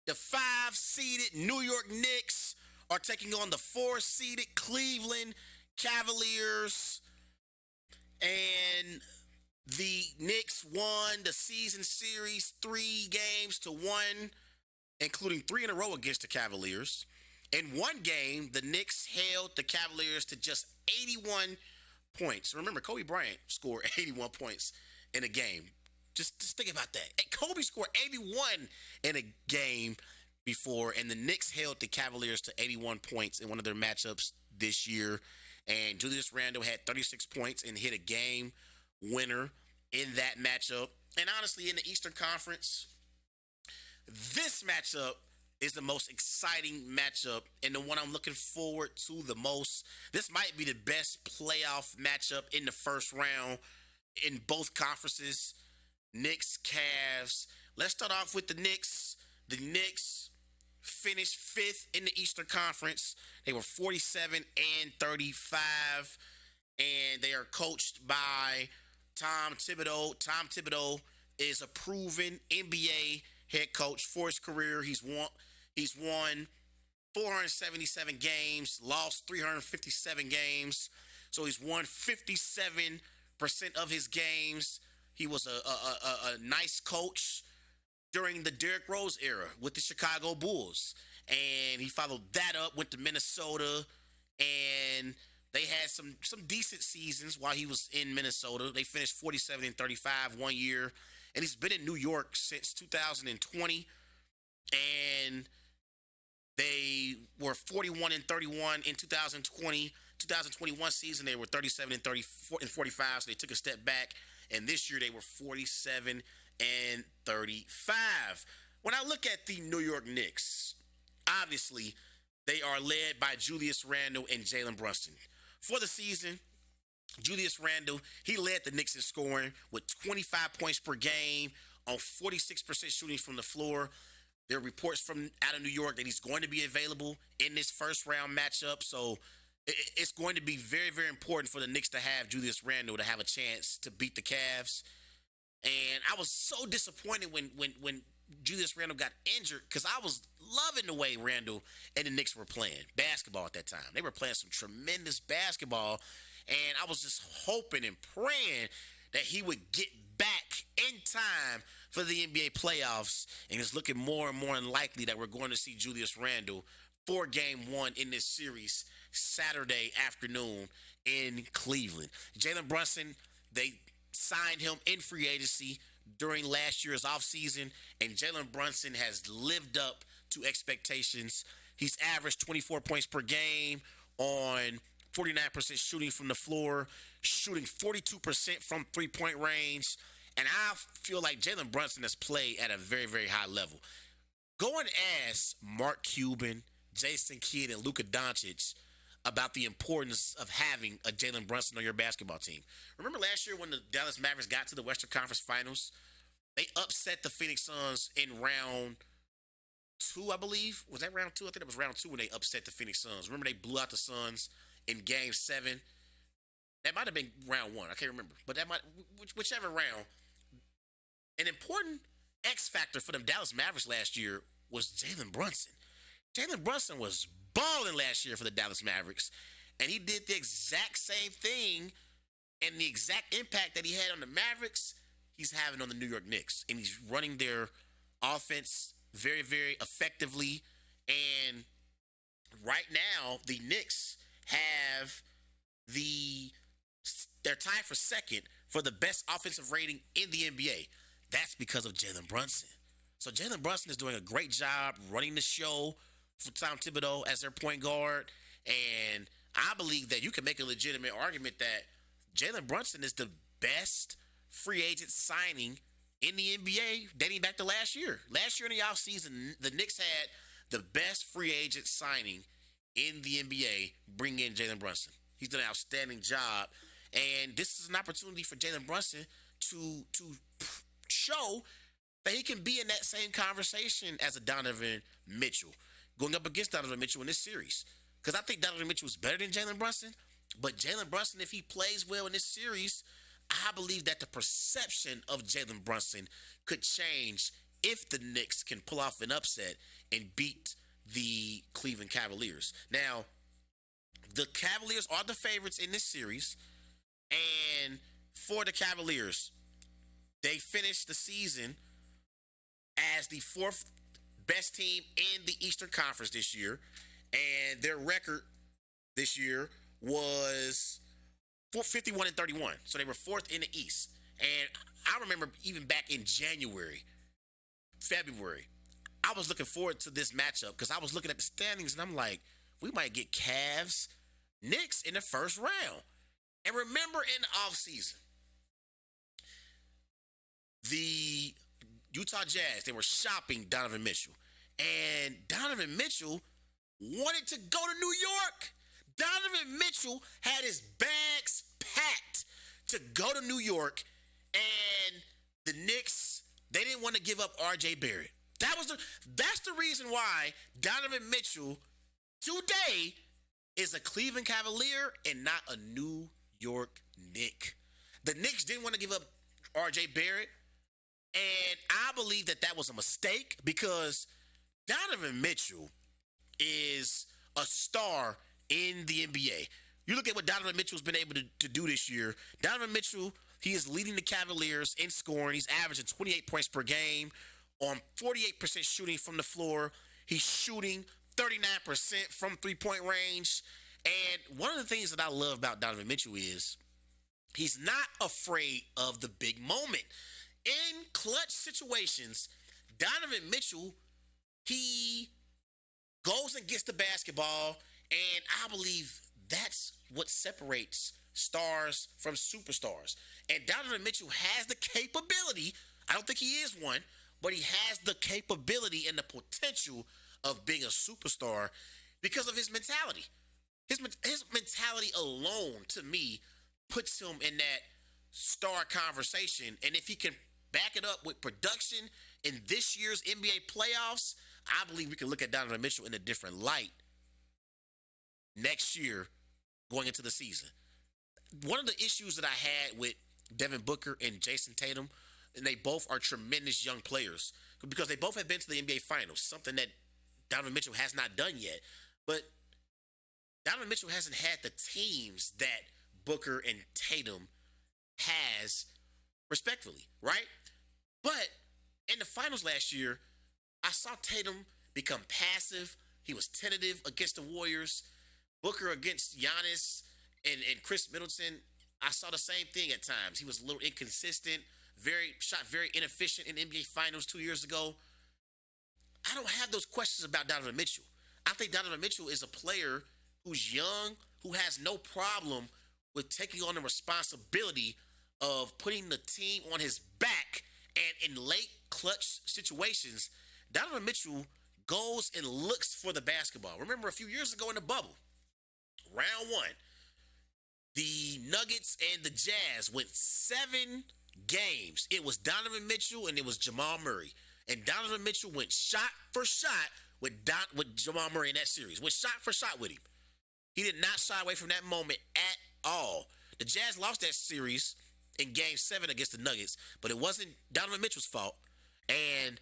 The 5-seeded New York Knicks are taking on the 4-seeded Cleveland Cavaliers. And the Knicks won the season series 3-1, including 3 in a row against the Cavaliers. In one game, the Knicks held the Cavaliers to just 81 points. Remember, Kobe Bryant scored 81 points in a game. Just think about that. Kobe scored 81 in a game before, and the Knicks held the Cavaliers to 81 points in one of their matchups this year. And Julius Randle had 36 points and hit a game winner in that matchup. And honestly, in the Eastern Conference, this matchup is the most exciting matchup and the one I'm looking forward to the most. This might be the best playoff matchup in the first round in both conferences. Knicks, Cavs. Let's start off with the Knicks. The Knicks finished 5th in the Eastern Conference. They were 47-35, and they are coached by Tom Thibodeau. Tom Thibodeau is a proven NBA head coach for his career. He's won 477 games, lost 357 games. So he's won 57% of his games. He was a nice coach during the Derrick Rose era with the Chicago Bulls. And he followed that up with the Minnesota, and they had some decent seasons while he was in Minnesota. They finished 47-35 one year, and he's been in New York since 2020, and they were 41-31 in 2020. 2021 season, they were 37-45, so they took a step back, and this year they were 47-35. When I look at the New York Knicks, obviously they are led by Julius Randle and Jalen Brunson. For the season, Julius Randle, he led the Knicks in scoring with 25 points per game on 46% shooting from the floor. There are reports from out of New York that he's going to be available in this first round matchup. So it's going to be very, very important for the Knicks to have Julius Randle to have a chance to beat the Cavs. And I was so disappointed when Julius Randle got injured because I was loving the way Randle and the Knicks were playing basketball at that time. They were playing some tremendous basketball, and I was just hoping and praying that he would get back in time for the NBA playoffs, and it's looking more and more unlikely that we're going to see Julius Randle for Game 1 in this series Saturday afternoon in Cleveland. Jalen Brunson, they signed him in free agency during last year's offseason, and Jalen Brunson has lived up to expectations. He's averaged 24 points per game on 49% shooting from the floor, shooting 42% from three-point range, and I feel like Jalen Brunson has played at a very, very high level. Go and ask Mark Cuban, Jason Kidd, and Luka Doncic about the importance of having a Jalen Brunson on your basketball team. Remember last year when the Dallas Mavericks got to the Western Conference Finals? They upset the Phoenix Suns in round 2, I believe. Was that round 2? I think it was round 2 when they upset the Phoenix Suns. Remember they blew out the Suns in Game 7? That might have been round 1. I can't remember. But that might, whichever round. An important X factor for them Dallas Mavericks last year was Jalen Brunson. Jalen Brunson was balling last year for the Dallas Mavericks, and he did the exact same thing, and the exact impact that he had on the Mavericks, he's having on the New York Knicks, and he's running their offense very, very effectively. And right now, the Knicks have they're tied for second for the best offensive rating in the NBA. That's because of Jalen Brunson. So Jalen Brunson is doing a great job running the show for Tom Thibodeau as their point guard. And I believe that you can make a legitimate argument that Jalen Brunson is the best free agent signing in the NBA dating back to last year. Last year in the offseason, the Knicks had the best free agent signing in the NBA, bring in Jalen Brunson. He's done an outstanding job. And this is an opportunity for Jalen Brunson to show that he can be in that same conversation as a Donovan Mitchell, going up against Donovan Mitchell in this series. Because I think Donovan Mitchell is better than Jalen Brunson. But Jalen Brunson, if he plays well in this series, I believe that the perception of Jalen Brunson could change if the Knicks can pull off an upset and beat the Cleveland Cavaliers. Now, the Cavaliers are the favorites in this series, and for the Cavaliers, they finished the season as the fourth best team in the Eastern Conference this year, and their record this year was 51-31. So they were fourth in the East. And I remember even back in January, February, I was looking forward to this matchup because I was looking at the standings and I'm like, we might get Cavs, Knicks in the first round. And remember in the offseason, the Utah Jazz, they were shopping Donovan Mitchell. And Donovan Mitchell wanted to go to New York. Donovan Mitchell had his bags packed to go to New York, and the Knicks, they didn't want to give up R.J. Barrett. That's the reason why Donovan Mitchell today is a Cleveland Cavalier and not a New York Knick. The Knicks didn't want to give up R.J. Barrett, and I believe that was a mistake because Donovan Mitchell is a star in the NBA. You look at what Donovan Mitchell's been able to do this year. Donovan Mitchell, he is leading the Cavaliers in scoring. He's averaging 28 points per game on 48% shooting from the floor. He's shooting 39% from three-point range. And one of the things that I love about Donovan Mitchell is he's not afraid of the big moment. In clutch situations, Donovan Mitchell, he goes and gets the basketball, and I believe that's what separates stars from superstars. And Donovan Mitchell has the capability, I don't think he is one, but he has the capability and the potential of being a superstar because of his mentality. His mentality alone, to me, puts him in that star conversation. And if he can back it up with production in this year's NBA playoffs, I believe we can look at Donovan Mitchell in a different light next year going into the season. One of the issues that I had with Devin Booker and Jason Tatum, and they both are tremendous young players because they both have been to the NBA Finals, something that Donovan Mitchell has not done yet. But Donovan Mitchell hasn't had the teams that Booker and Tatum has, respectfully, right? But in the finals last year, I saw Tatum become passive. He was tentative against the Warriors. Booker against Giannis and Chris Middleton, I saw the same thing at times. He was a little inconsistent, shot very inefficient in NBA Finals 2 years ago. I don't have those questions about Donovan Mitchell. I think Donovan Mitchell is a player who's young, who has no problem with taking on the responsibility of putting the team on his back. And in late clutch situations, Donovan Mitchell goes and looks for the basketball. Remember a few years ago in the bubble, round one, the Nuggets and the Jazz went 7 games. It was Donovan Mitchell and it was Jamal Murray. And Donovan Mitchell went shot for shot with Jamal Murray in that series. Went shot for shot with him. He did not shy away from that moment at all. The Jazz lost that series in Game 7 against the Nuggets, but it wasn't Donovan Mitchell's fault. And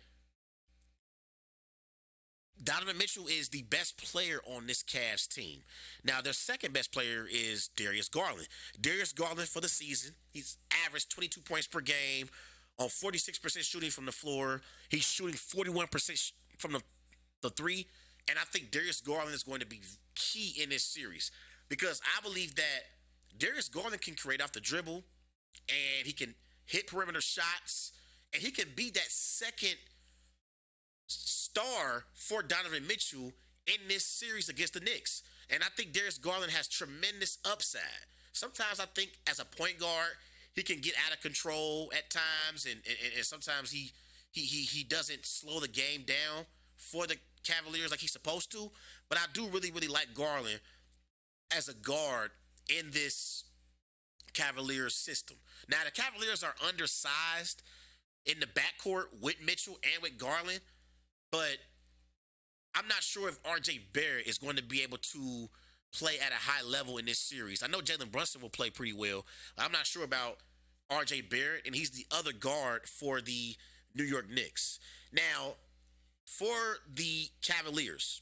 Donovan Mitchell is the best player on this Cavs team. Now, their second best player is Darius Garland. Darius Garland for the season, he's averaged 22 points per game on 46% shooting from the floor. He's shooting 41% from the three. And I think Darius Garland is going to be key in this series because I believe that Darius Garland can create off the dribble and he can hit perimeter shots and he can be that second star for Donovan Mitchell in this series against the Knicks. And I think Darius Garland has tremendous upside. Sometimes I think as a point guard, he can get out of control at times, and sometimes he doesn't slow the game down for the Cavaliers like he's supposed to. But I do really, really like Garland as a guard in this Cavaliers system. Now, the Cavaliers are undersized in the backcourt with Mitchell and with Garland, but I'm not sure if R.J. Barrett is going to be able to play at a high level in this series. I know Jalen Brunson will play pretty well. I'm not sure about R.J. Barrett, and he's the other guard for the New York Knicks. Now, for the Cavaliers,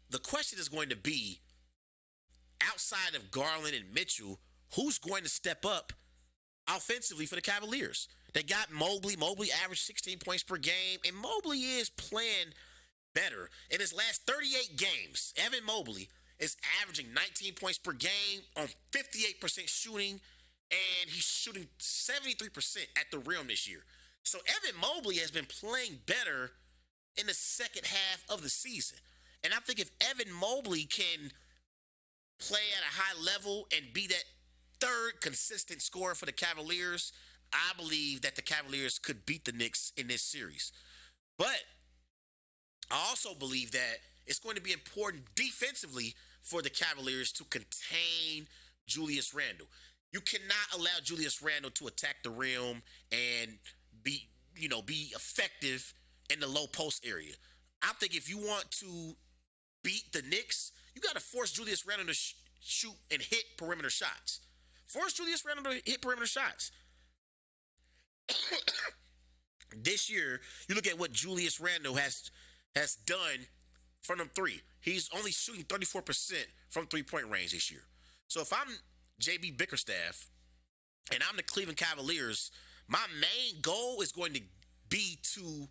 the question is going to be, outside of Garland and Mitchell, who's going to step up offensively for the Cavaliers? They got Mobley. Mobley averaged 16 points per game, and Mobley is playing better. In his last 38 games, Evan Mobley is averaging 19 points per game on 58% shooting, and he's shooting 73% at the rim this year. So Evan Mobley has been playing better in the second half of the season. And I think if Evan Mobley can play at a high level and be that third consistent scorer for the Cavaliers, I believe that the Cavaliers could beat the Knicks in this series. But I also believe that it's going to be important defensively for the Cavaliers to contain Julius Randle. You cannot allow Julius Randle to attack the rim and be effective in the low post area. I think if you want to beat the Knicks, you got to force Julius Randle to shoot and hit perimeter shots. Force Julius Randle to hit perimeter shots. This year, you look at what Julius Randle has done from the three. He's only shooting 34% from three-point range this year. So if I'm JB Bickerstaff and I'm the Cleveland Cavaliers, my main goal is going to be to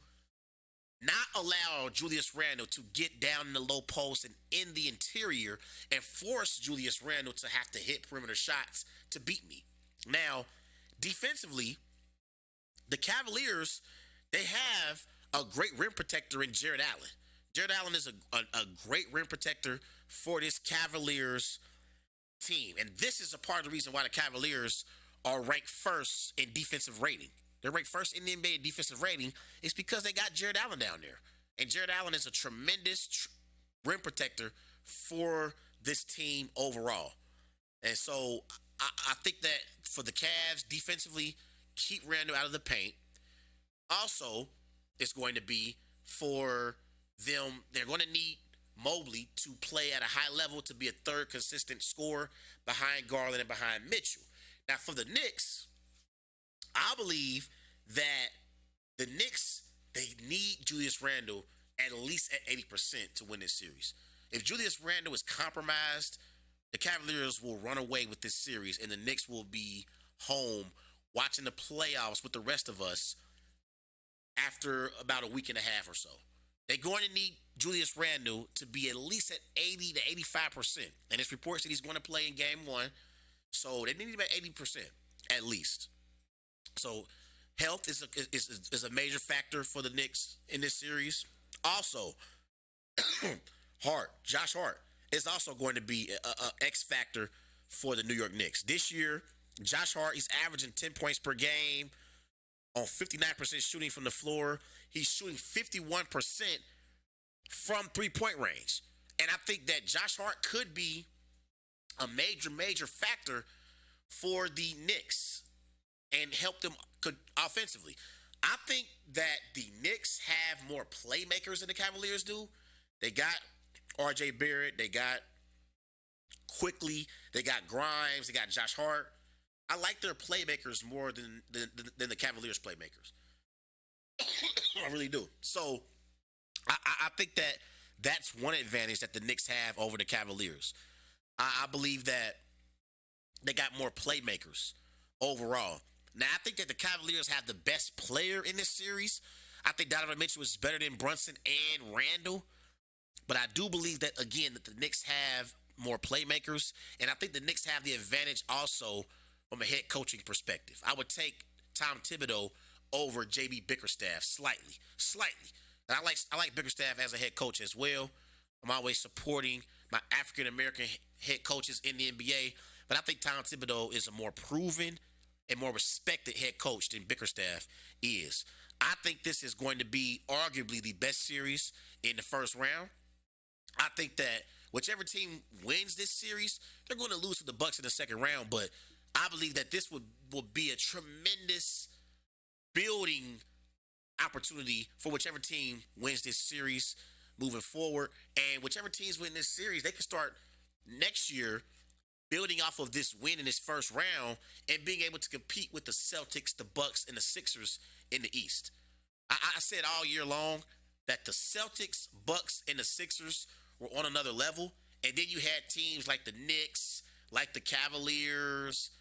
not allow Julius Randle to get down in the low post and in the interior and force Julius Randle to have to hit perimeter shots to beat me. Now, defensively, the Cavaliers, they have a great rim protector in Jared Allen. Jared Allen is a great rim protector for this Cavaliers team. And this is a part of the reason why the Cavaliers are ranked first in defensive rating. They're ranked first in the NBA in defensive rating. It's because they got Jared Allen down there. And Jared Allen is a tremendous rim protector for this team overall. And so I think that for the Cavs, defensively, keep Randle out of the paint. Also, it's going to be for them, they're going to need Mobley to play at a high level to be a third consistent scorer behind Garland and behind Mitchell. Now, for the Knicks, I believe that the Knicks, they need Julius Randle at least at 80% to win this series. If Julius Randle is compromised, the Cavaliers will run away with this series, and the Knicks will be home watching the playoffs with the rest of us after about a week and a half or so. They're going to need Julius Randle to be at least at 80 to 85%. And it's reports that he's going to play in game one. So they need him at 80% at least. So health is a major factor for the Knicks in this series. Also, Josh Hart is also going to be a X factor for the New York Knicks. This year, Josh Hart, he's averaging 10 points per game on 59% shooting from the floor. He's shooting 51% from three-point range. And I think that Josh Hart could be a major factor for the Knicks and help them offensively. I think that the Knicks have more playmakers than the Cavaliers do. They got RJ Barrett. They got Quickly. They got Grimes. They got Josh Hart. I like their playmakers more than the Cavaliers' playmakers. I really do. So I think that that's one advantage that the Knicks have over the Cavaliers. I believe that they got more playmakers overall. Now, I think that the Cavaliers have the best player in this series. I think Donovan Mitchell is better than Brunson and Randle. But I do believe that, again, that the Knicks have more playmakers. And I think the Knicks have the advantage also from a head coaching perspective. I would take Tom Thibodeau over JB Bickerstaff slightly. And I like Bickerstaff as a head coach as well. I'm always supporting my African-American head coaches in the NBA. But I think Tom Thibodeau is a more proven and more respected head coach than Bickerstaff is. I think this is going to be arguably the best series in the first round. I think that whichever team wins this series, they're going to lose to the Bucks in the second round. But I believe that this will be a tremendous building opportunity for whichever team wins this series moving forward. And whichever teams win this series, they can start next year building off of this win in this first round and being able to compete with the Celtics, the Bucks, and the Sixers in the East. I said all year long that the Celtics, Bucks, and the Sixers were on another level, and then you had teams like the Knicks, like the Cavaliers,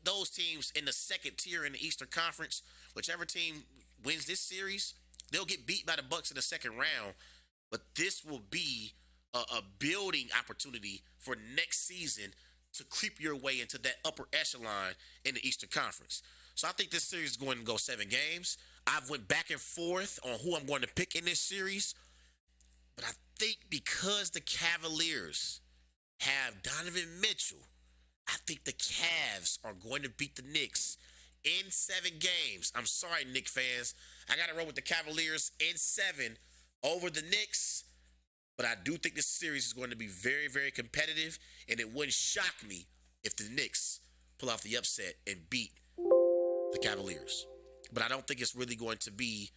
those teams in the second tier in the Eastern Conference. Whichever team wins this series, they'll get beat by the Bucks in the second round. But this will be a building opportunity for next season to creep your way into that upper echelon in the Eastern Conference. So I think this series is going to go 7 games. I've went back and forth on who I'm going to pick in this series. But I think because the Cavaliers have Donovan Mitchell, I think the Cavs are going to beat the Knicks in 7 games. I'm sorry, Knicks fans. I got to roll with the Cavaliers in 7 over the Knicks. But I do think this series is going to be very, very competitive, and it wouldn't shock me if the Knicks pull off the upset and beat the Cavaliers. But I don't think it's really going to be,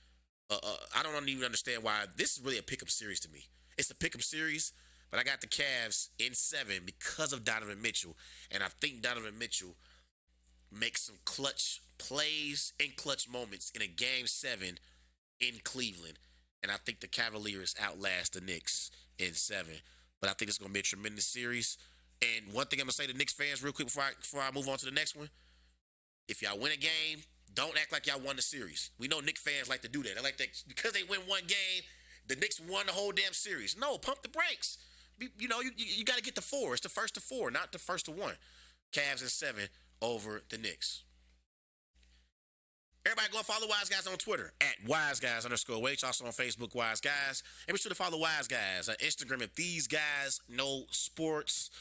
I don't even understand why. This is really a pick-up series to me. It's a pick-up series, but I got the Cavs in 7 because of Donovan Mitchell, and I think Donovan Mitchell makes some clutch plays and clutch moments in a Game 7 in Cleveland. And I think the Cavaliers outlast the Knicks in 7. But I think it's going to be a tremendous series. And one thing I'm going to say to Knicks fans real quick before I move on to the next one. If y'all win a game, don't act like y'all won the series. We know Knicks fans like to do that. They like that because they win one game, the Knicks won the whole damn series. No, pump the brakes. You got to get the 4. It's the first to 4, not the first to 1. Cavs in 7 over the Knicks. Everybody go follow Wise Guys on Twitter at WiseGuys_H. Also on Facebook, Wise Guys. And be sure to follow Wise Guys on Instagram at These Guys Know Sports.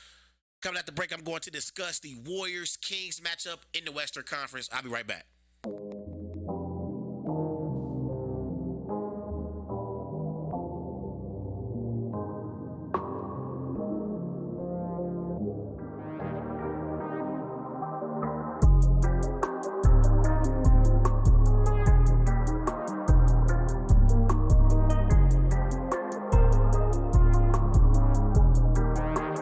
Coming at the break, I'm going to discuss the Warriors-Kings matchup in the Western Conference. I'll be right back.